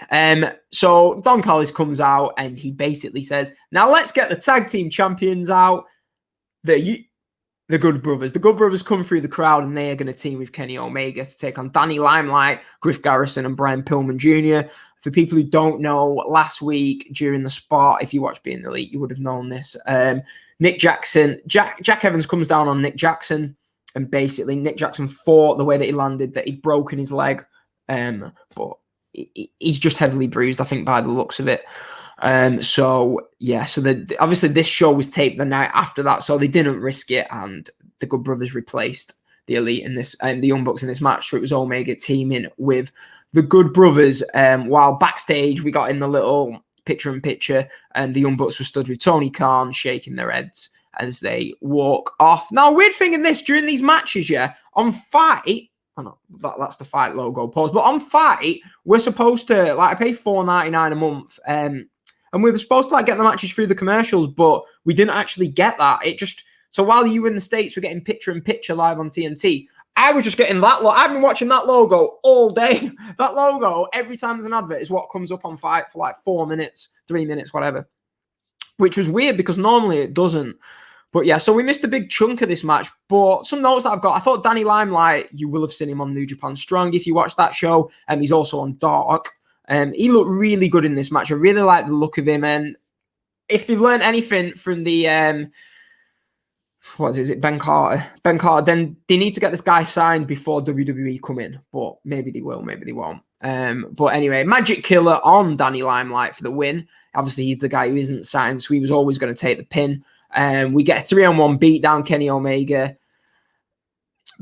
So Don Callis comes out and he basically says, now let's get the tag team champions out. The Good Brothers. The Good Brothers come through the crowd and they are going to team with Kenny Omega to take on Danny Limelight, Griff Garrison, and Brian Pillman Jr. For people who don't know, last week during the spot, if you watched Being the Elite, you would have known this. Nick Jackson, Jack Evans comes down on Nick Jackson, and basically Nick Jackson thought the way that he landed that he'd broken his leg, but he's just heavily bruised, I think, by the looks of it. So obviously this show was taped the night after that, so they didn't risk it, and the Good Brothers replaced the Elite in this and the Young Bucks in this match. So it was Omega teaming with the Good Brothers. While backstage we got in the little picture-in-picture, and the Young Bucks were stood with Tony Khan shaking their heads as they walk off. Now, weird thing in this during these matches, on Fight. Oh no, that's the Fight logo pause. But on Fight, we're supposed to I pay $4.99 a month. And we were supposed to get the matches through the commercials, but we didn't actually get that. So while you were in the States were getting picture-in-picture live on TNT, I was just getting that. I've been watching that logo all day. That logo, every time there's an advert, is what comes up on Fight for 4 minutes, 3 minutes, whatever. Which was weird because normally it doesn't. But yeah, so we missed a big chunk of this match. But some notes that I've got, I thought Danny Limelight, you will have seen him on New Japan Strong if you watched that show. And he's also on Dark. He looked really good in this match. I really like the look of him. And if they've learned anything from the, Ben Carter, then they need to get this guy signed before WWE come in. But maybe they will, maybe they won't. But anyway, Magic Killer on Danny Limelight for the win. Obviously, he's the guy who isn't signed, so he was always going to take the pin. We get a 3-on-1 beatdown, Kenny Omega.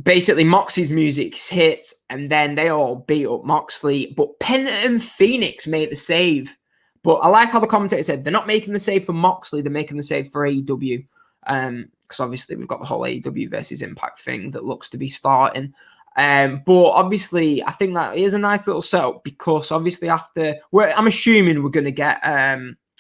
Basically, Moxley's music hits, and then they all beat up Moxley. But Penta and Phoenix made the save. But I like how the commentator said they're not making the save for Moxley, they're making the save for AEW. Because obviously we've got the whole AEW versus Impact thing that looks to be starting. But obviously, I think that is a nice little setup because obviously I'm assuming we're going to get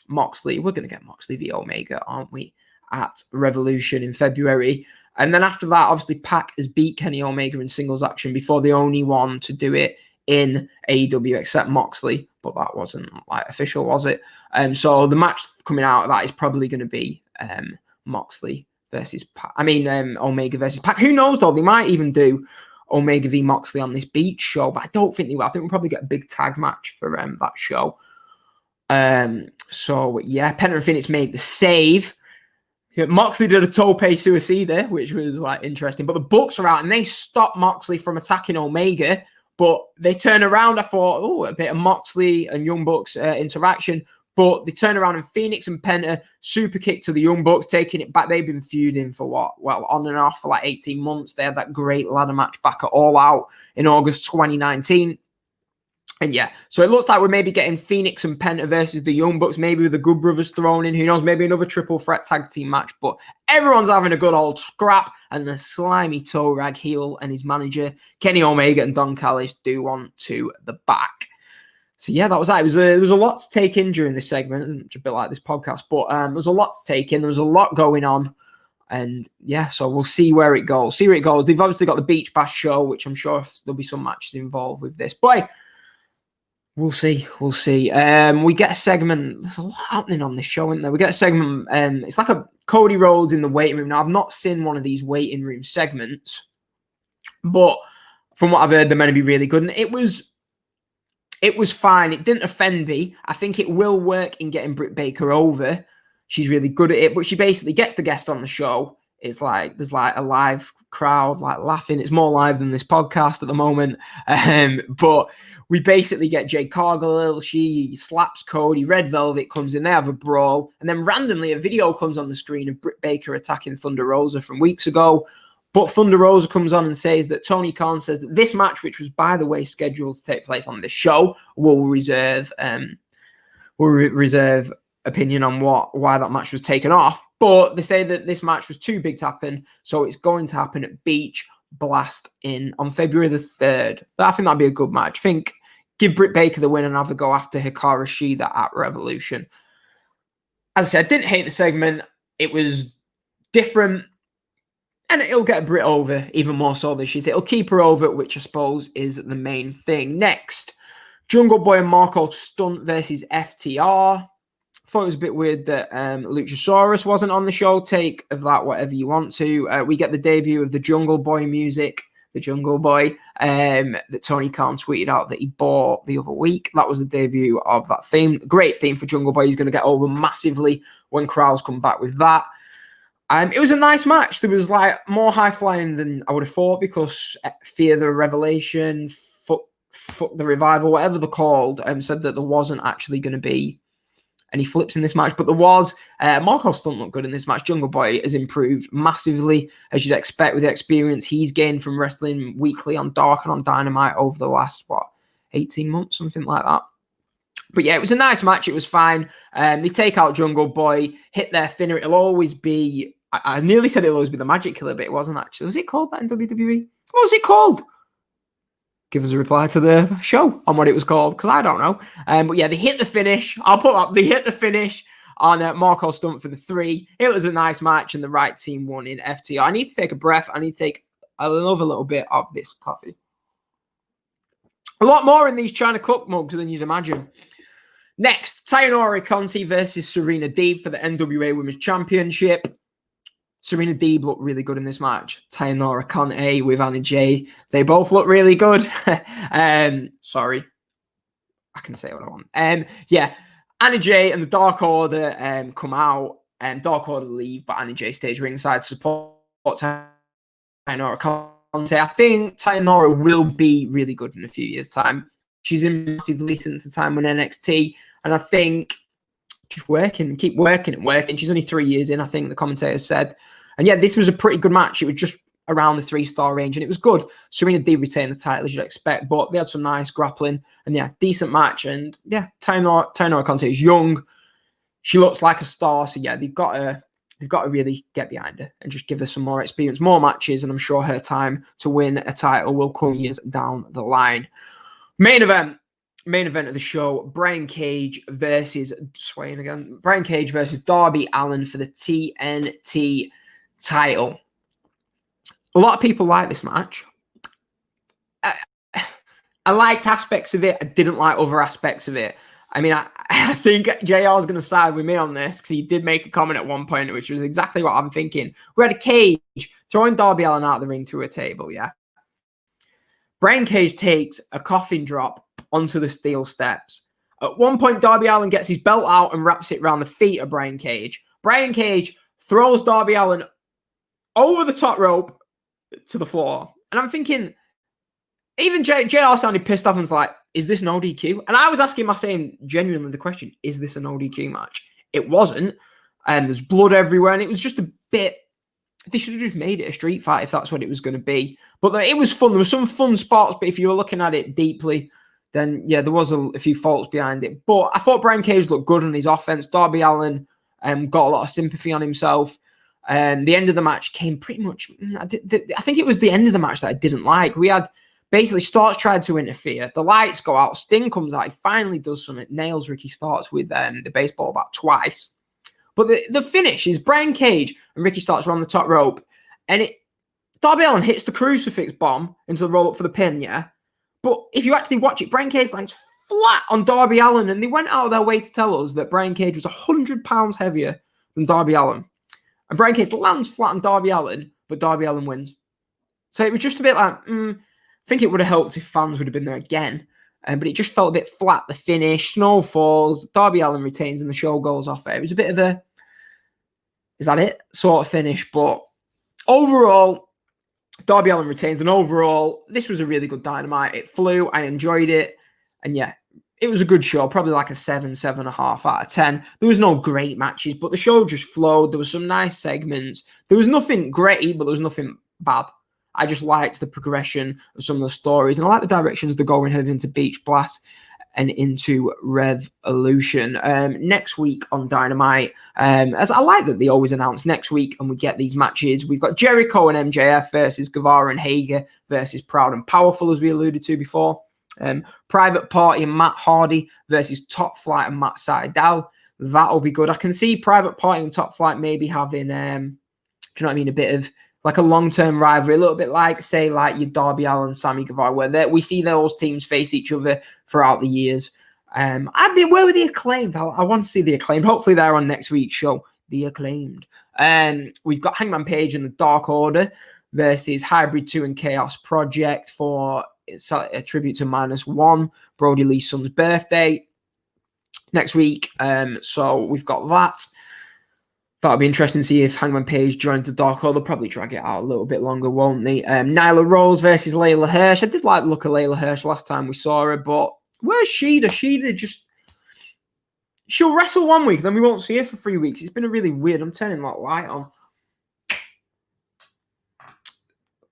Moxley. We're going to get Moxley v Omega, aren't we, at Revolution in February. And then after that, obviously, Pac has beat Kenny Omega in singles action before the only one to do it in AEW except Moxley. But that wasn't official, was it? So the match coming out of that is probably going to be Moxley versus Pac. Omega versus Pac. Who knows, though? They might even do Omega v Moxley on this beach show, but I don't think they will. I think we'll probably get a big tag match for that show. So, yeah, Penta and Phoenix made the save. Yeah, Moxley did a tope suicida, which was like interesting. But the Bucks are out and they stopped Moxley from attacking Omega. But they turn around. I thought, oh, a bit of Moxley and Young Bucks interaction. But they turn around and Phoenix and Penta super kick to the Young Bucks, taking it back. They've been feuding for what? Well, on and off for like 18 months. They had that great ladder match back at All Out in August 2019. And yeah, so it looks like we're maybe getting Phoenix and Penta versus the Young Bucks, maybe with the Good Brothers thrown in. Who knows? Maybe another triple threat tag team match. But everyone's having a good old scrap. And the slimy toe rag heel and his manager, Kenny Omega and Don Callis, do want to the back. So yeah, that was that. There was a lot to take in during this segment. It's a bit like this podcast, but there was a lot to take in. There was a lot going on. And yeah, so we'll see where it goes. They've obviously got the Beach Bash show, which I'm sure there'll be some matches involved with this. Boy, we'll see. We get a segment. There's a lot happening on this show, isn't there? We get a segment. It's like a Cody Rhodes in the waiting room. Now, I've not seen one of these waiting room segments, but from what I've heard, they're meant to be really good. And it was fine. It didn't offend me. I think it will work in getting Britt Baker over. She's really good at it, but she basically gets the guest on the show. It's like there's like a live crowd like laughing. It's more live than this podcast at the moment. But we basically get Jade Cargill. She slaps Cody. Red Velvet comes in. They have a brawl. And then randomly a video comes on the screen of Britt Baker attacking Thunder Rosa from weeks ago. But Thunder Rosa comes on and says that Tony Khan says that this match, which was, by the way, scheduled to take place on this show, will reserve opinion on why that match was taken off. But they say that this match was too big to happen, so it's going to happen at Beach Blast on February the 3rd. I think that'd be a good match. I think give Britt Baker the win and have her go after Hikaru Shida at Revolution. As I said, I didn't hate the segment. It was different. And it'll get Britt over even more so than she's. It'll keep her over, which I suppose is the main thing. Next, Jungle Boy and Marco Stunt versus FTR. Thought it was a bit weird that Luchasaurus wasn't on the show. Take of that whatever you want to. We get the debut of the Jungle Boy music, the Jungle Boy, that Tony Khan tweeted out that he bought the other week. That was the debut of that theme. Great theme for Jungle Boy. He's going to get over massively when crowds come back with that. It was a nice match. There was like more high flying than I would have thought because Fear the Revelation, Fuck the Revival, whatever they're called, said that there wasn't actually going to be any flips in this match, but there was. Marco Stunt looked good in this match. Jungle Boy has improved massively, as you'd expect with the experience he's gained from wrestling weekly on Dark and on Dynamite over the last, 18 months, something like that. But yeah, it was a nice match. It was fine. They take out Jungle Boy, hit their finner. It'll always be, I nearly said it'll always be the Magic Killer, but it wasn't actually. Was it called that in WWE? What was it called? Give us a reply to the show on what it was called, because I don't know. But yeah, they hit the finish. I'll put up, they hit the finish on Marco Stunt for the 3. It was a nice match, and the right team won in FTR. I need to take a breath. I need to take another little bit of this coffee. A lot more in these China Cup mugs than you'd imagine. Next, Tayanori Conti versus Serena Deeb for the NWA Women's Championship. Serena Deeb looked really good in this match. Tayanori Conti with Anna Jay. They both look really good. Sorry. I can say what I want. Yeah, Anna Jay and the Dark Order come out. And Dark Order leave, but Anna Jay stays ringside to support Tayanori Conti. I think Tayanori will be really good in a few years' time. She's in massively since the time when NXT, and I think she's keep working. She's only 3 years in, I think the commentator said. And yeah, this was a pretty good match. It was just around the 3-star range, and it was good. Serena did retain the title, as you'd expect, but they had some nice grappling, and yeah, decent match. And yeah, Tayanori Conti is young. She looks like a star, so yeah, they've got to really get behind her and just give her some more experience, more matches, and I'm sure her time to win a title will come years down the line. Main event of the show, Brian Cage versus Darby Allin for the TNT title. A lot of people like this match. I liked aspects of it. I didn't like other aspects of it. I mean, I think JR is going to side with me on this because he did make a comment at one point, which was exactly what I'm thinking. We had a Cage throwing Darby Allin out of the ring through a table, yeah? Brian Cage takes a coffin drop onto the steel steps. At one point, Darby Allin gets his belt out and wraps it around the feet of Brian Cage. Brian Cage throws Darby Allin over the top rope to the floor. And I'm thinking, even JR sounded pissed off and was like, is this an ODQ? And I was asking myself genuinely the question, is this an ODQ match? It wasn't. And there's blood everywhere. And it was just a bit, they should have just made it a street fight if that's what it was going to be. But it was fun. There were some fun spots, but if you were looking at it deeply, then yeah, there was a few faults behind it. But I thought Brian Cage looked good on his offense. Darby Allin got a lot of sympathy on himself. And the end of the match came pretty much, I think it was the end of the match that I didn't like. We had basically Starks tried to interfere. The lights go out. Sting comes out. He finally does something. Nails Ricky Starks with the baseball bat twice. But the finish is Brian Cage and Ricky Starks are on the top rope. And Darby Allin hits the crucifix bomb into the roll-up for the pin, yeah? But if you actually watch it, Brian Cage lands flat on Darby Allin. And they went out of their way to tell us that Brian Cage was 100 pounds heavier than Darby Allin. And Brian Cage lands flat on Darby Allin, but Darby Allin wins. So it was just a bit like, I think it would have helped if fans would have been there again. But it just felt a bit flat, the finish, snow falls, Darby Allin retains and the show goes off it. It was a bit of a, is that it? Sort of finish. But overall, Darby Allin retains. And overall, this was a really good Dynamite. It flew. I enjoyed it. And yeah, it was a good show. Probably like a 7.5 out of 10. There was no great matches, but the show just flowed. There was some nice segments. There was nothing great, but there was nothing bad. I just liked the progression of some of the stories, and I like the directions they're going heading into Beach Blast and into Revolution. Next week on Dynamite, as I like that they always announce next week, and we get these matches. We've got Jericho and MJF versus Guevara and Hager versus Proud and Powerful, as we alluded to before. Private Party and Matt Hardy versus Top Flight and Matt Sydal. That'll be good. I can see Private Party and Top Flight maybe having, do you know what I mean, a bit of like a long-term rivalry, a little bit like, say, like your Darby Allin, Sammy Guevara, where we see those teams face each other throughout the years. Where were the Acclaimed? I want to see the Acclaimed. Hopefully they're on next week's show. The Acclaimed. We've got Hangman Page and the Dark Order versus Hybrid 2 and Chaos Project for a tribute to -1, Brody Lee's son's birthday next week. So we've got that. That'll be interesting to see if Hangman Page joins the Dark Order. They'll probably drag it out a little bit longer, won't they? Nyla Rose versus Layla Hirsch. I did like the look of Layla Hirsch last time we saw her, but where's Sheeda? She'll wrestle 1 week, then we won't see her for 3 weeks. It's been a really weird. I'm turning that light on.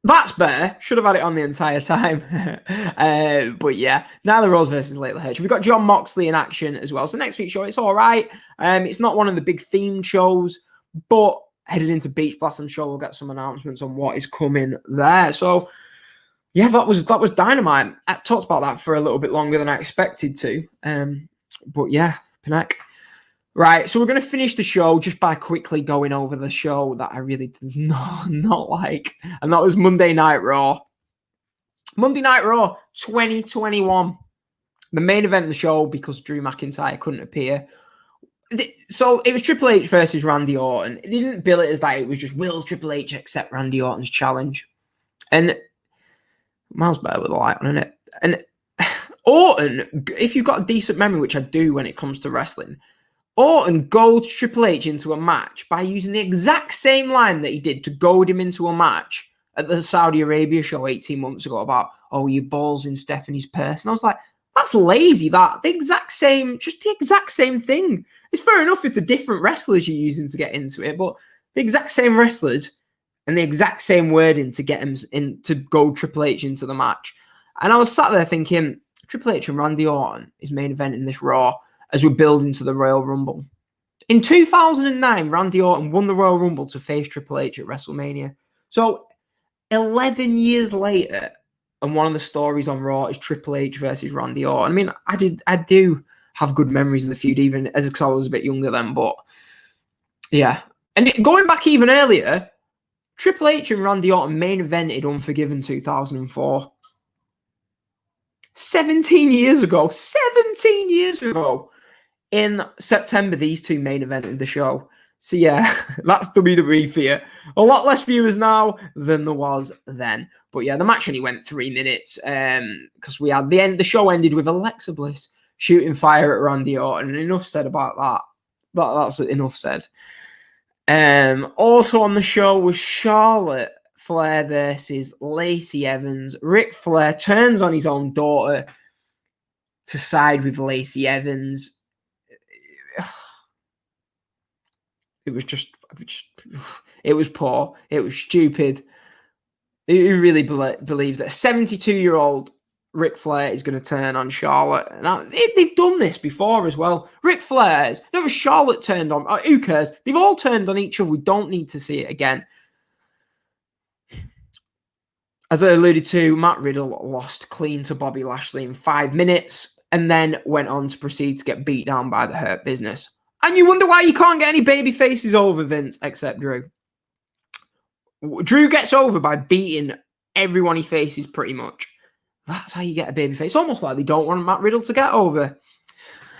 That's better. Should have had it on the entire time. But yeah, Nyla Rose versus Layla Hirsch. We've got John Moxley in action as well. So next week's show, it's all right. It's not one of the big themed shows, but headed into Beach Blast, I'm sure we'll get some announcements on what is coming there. So yeah, that was Dynamite. I talked about that for a little bit longer than I expected to. But yeah, Pinnock. Right, so we're going to finish the show just by quickly going over the show that I really did not like, and that was Monday Night Raw. Monday Night Raw 2021. The main event of the show, because Drew McIntyre couldn't appear. So it was Triple H versus Randy Orton. They didn't bill it as that. It was just, will Triple H accept Randy Orton's challenge? And miles better with the light on, isn't it? And Orton, if you've got a decent memory, which I do when it comes to wrestling, Orton goads Triple H into a match by using the exact same line that he did to goad him into a match at the Saudi Arabia show 18 months ago about, oh, your balls in Stephanie's purse. And I was like, that's lazy, that. The exact same thing. It's fair enough if the different wrestlers you're using to get into it, but the exact same wrestlers and the exact same wording to get him in to goad Triple H into the match. And I was sat there thinking, Triple H and Randy Orton is main event in this Raw as we're building to the Royal Rumble. In 2009, Randy Orton won the Royal Rumble to face Triple H at WrestleMania. So 11 years later, and one of the stories on Raw is Triple H versus Randy Orton. I mean, I do have good memories of the feud, even as I was a bit younger then, but yeah. And going back even earlier, Triple H and Randy Orton main evented Unforgiven 2004. 17 years ago. In September, these two main evented the show. So yeah, that's WWE for you. A lot less viewers now than there was then. But yeah, the match only went 3 minutes because we had the show ended with Alexa Bliss shooting fire at Randy Orton. And enough said about that. That's enough said. Also on the show was Charlotte Flair versus Lacey Evans. Ric Flair turns on his own daughter to side with Lacey Evans. It was poor. It was stupid. Who really believes that a 72-year-old Ric Flair is going to turn on Charlotte? Now, they've done this before as well. Ric Flair's, never Charlotte turned on. Who cares? They've all turned on each other. We don't need to see it again. As I alluded to, Matt Riddle lost clean to Bobby Lashley in 5 minutes and then went on to proceed to get beat down by the Hurt Business. And you wonder why you can't get any baby faces over, Vince, except Drew. Drew gets over by beating everyone he faces pretty much. That's how you get a baby face. It's almost like they don't want Matt Riddle to get over.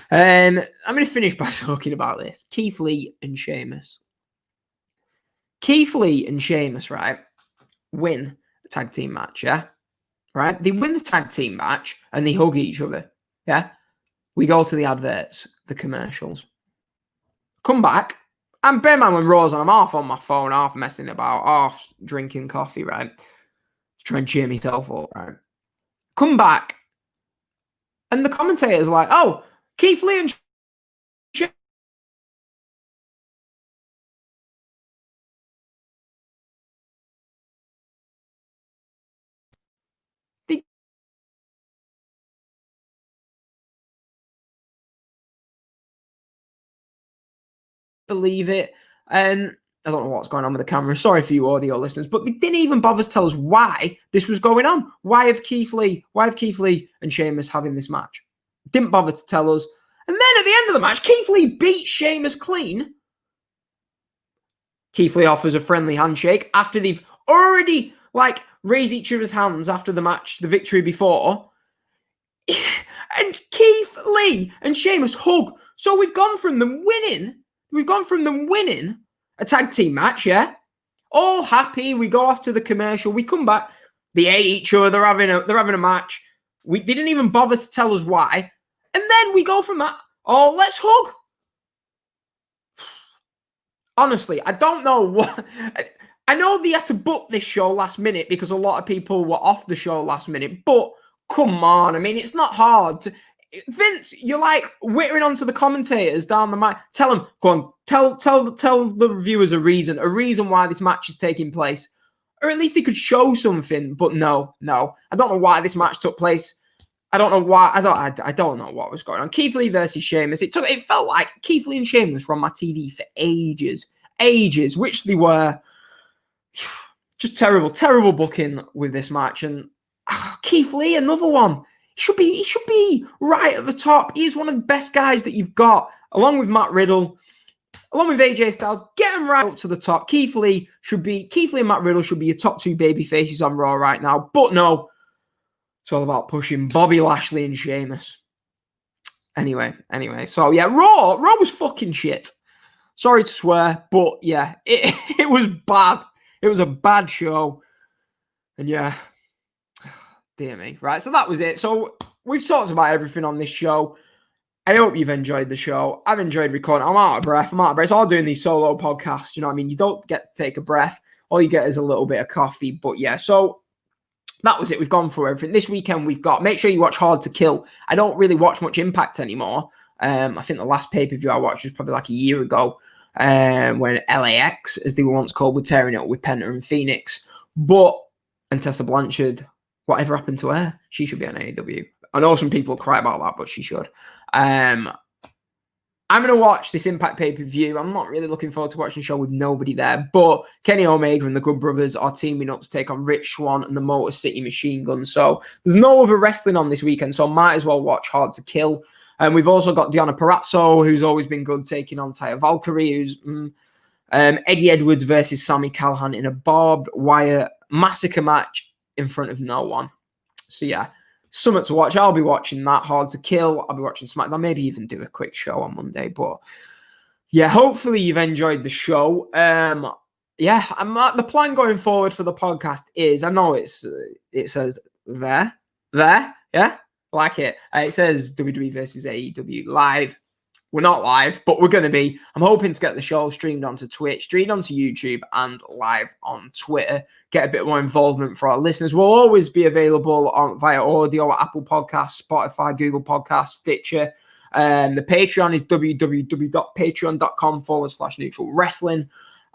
I'm going to finish by talking about this. Keith Lee and Sheamus. Keith Lee and Sheamus, right, win the tag team match, yeah? Right? They win the tag team match and they hug each other, yeah? We go to the adverts, the commercials. Come back. And bear in mind when Raw's on, I'm half on my phone, half messing about, half drinking coffee, right? Try and cheer myself up, right? Come back. And the commentator's like, oh, Keith Lee and they believe it. And I don't know what's going on with the camera. Sorry for you audio listeners, but they didn't even bother to tell us why this was going on. Why have Keith Lee and Sheamus having this match? Didn't bother to tell us. And then at the end of the match, Keith Lee beats Sheamus clean. Keith Lee offers a friendly handshake after they've already raised each other's hands after the match, the victory before. And Keith Lee and Sheamus hug. So we've gone from them winning a tag team match, yeah? All happy. We go off to the commercial. We come back. They hate each other. They're having a match. They didn't even bother to tell us why. And then we go from that. Oh, let's hug. Honestly, I don't know what. I know they had to book this show last minute because a lot of people were off the show last minute. But come on, I mean, it's not hard. Vince, you're like whittering onto the commentators down the mic. Tell them, go on, tell the viewers a reason why this match is taking place, or at least they could show something. But no, I don't know why this match took place. I don't know why. I don't know what was going on. Keith Lee versus Sheamus. It felt like Keith Lee and Sheamus were on my TV for ages, which they were. Just terrible booking with this match. And Keith Lee, another one. He should be right at the top. He's one of the best guys that you've got, along with Matt Riddle, along with AJ Styles. Get him right up to the top. Keith Lee and Matt Riddle should be your top two baby faces on Raw right now. But no, it's all about pushing Bobby Lashley and Sheamus. Anyway. So yeah, Raw was fucking shit. Sorry to swear, but yeah, it was bad. It was a bad show. And yeah, dear me. Right, so that was it. So we've talked about everything on this show. I hope you've enjoyed the show. I've enjoyed recording. I'm out of breath. It's all doing these solo podcasts. You know what I mean? You don't get to take a breath. All you get is a little bit of coffee. But yeah, so that was it. We've gone through everything. This weekend we've got, make sure you watch Hard to Kill. I don't really watch much Impact anymore. I think the last pay-per-view I watched was probably like a year ago when LAX, as they were once called, were tearing it up with Penta and Phoenix. And Tessa Blanchard, whatever happened to her? She should be on AEW. I know some people cry about that, but she should. I'm going to watch this Impact pay-per-view. I'm not really looking forward to watching the show with nobody there, but Kenny Omega and the Good Brothers are teaming up to take on Rich Swann and the Motor City Machine Gun. So there's no other wrestling on this weekend, so I might as well watch Hard to Kill. And we've also got Deonna Purrazzo, who's always been good, taking on Taya Valkyrie, who's Eddie Edwards versus Sami Callihan in a barbed wire massacre match in front of no one. So yeah, something to watch. I'll be watching that, Hard to Kill. I'll be watching SmackDown, maybe even do a quick show on Monday. But yeah, hopefully you've enjoyed the show. The plan going forward for the podcast is, I know it says there, yeah, like it. It says WWE versus AEW live. We're not live, but we're going to be. I'm hoping to get the show streamed onto Twitch, streamed onto YouTube, and live on Twitter. Get a bit more involvement for our listeners. We'll always be available via audio at Apple Podcasts, Spotify, Google Podcasts, Stitcher. The Patreon is www.patreon.com/neutral wrestling.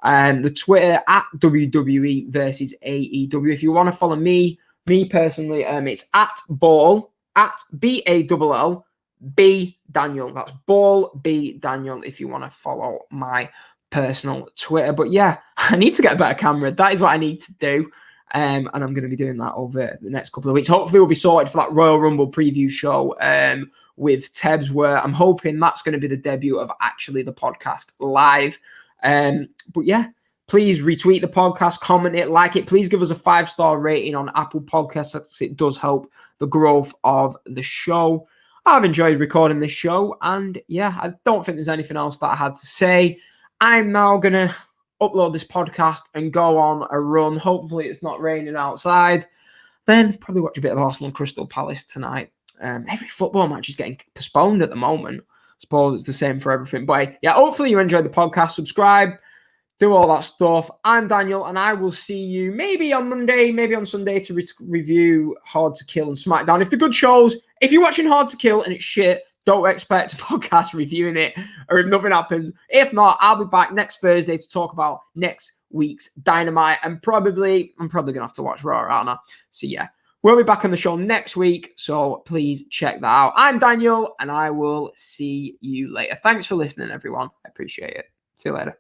The Twitter at WWE versus AEW. If you want to follow me personally, it's at Ball, at BALL. B Daniel. That's Ball B Daniel if you want to follow my personal Twitter. But yeah, I need to get a better camera. That is what I need to do. And I'm going to be doing that over the next couple of weeks. Hopefully we'll be sorted for that Royal Rumble preview show with Tebs, where I'm hoping that's going to be the debut of actually the podcast live. But yeah, please retweet the podcast, comment it, like it. Please give us a 5-star rating on Apple Podcasts. It does help the growth of the show. I've enjoyed recording this show, and yeah, I don't think there's anything else that I had to say. I'm now going to upload this podcast and go on a run. Hopefully it's not raining outside. Then probably watch a bit of Arsenal Crystal Palace tonight. Every football match is getting postponed at the moment. I suppose it's the same for everything. But yeah, hopefully you enjoyed the podcast. Subscribe, do all that stuff. I'm Daniel, and I will see you maybe on Monday, maybe on Sunday to review Hard to Kill and SmackDown. If the good shows, if you're watching Hard to Kill and it's shit, don't expect a podcast reviewing it, or if nothing happens. If not, I'll be back next Thursday to talk about next week's Dynamite, and I'm probably going to have to watch Raw, aren't I? So yeah, we'll be back on the show next week, so please check that out. I'm Daniel, and I will see you later. Thanks for listening, everyone. I appreciate it. See you later.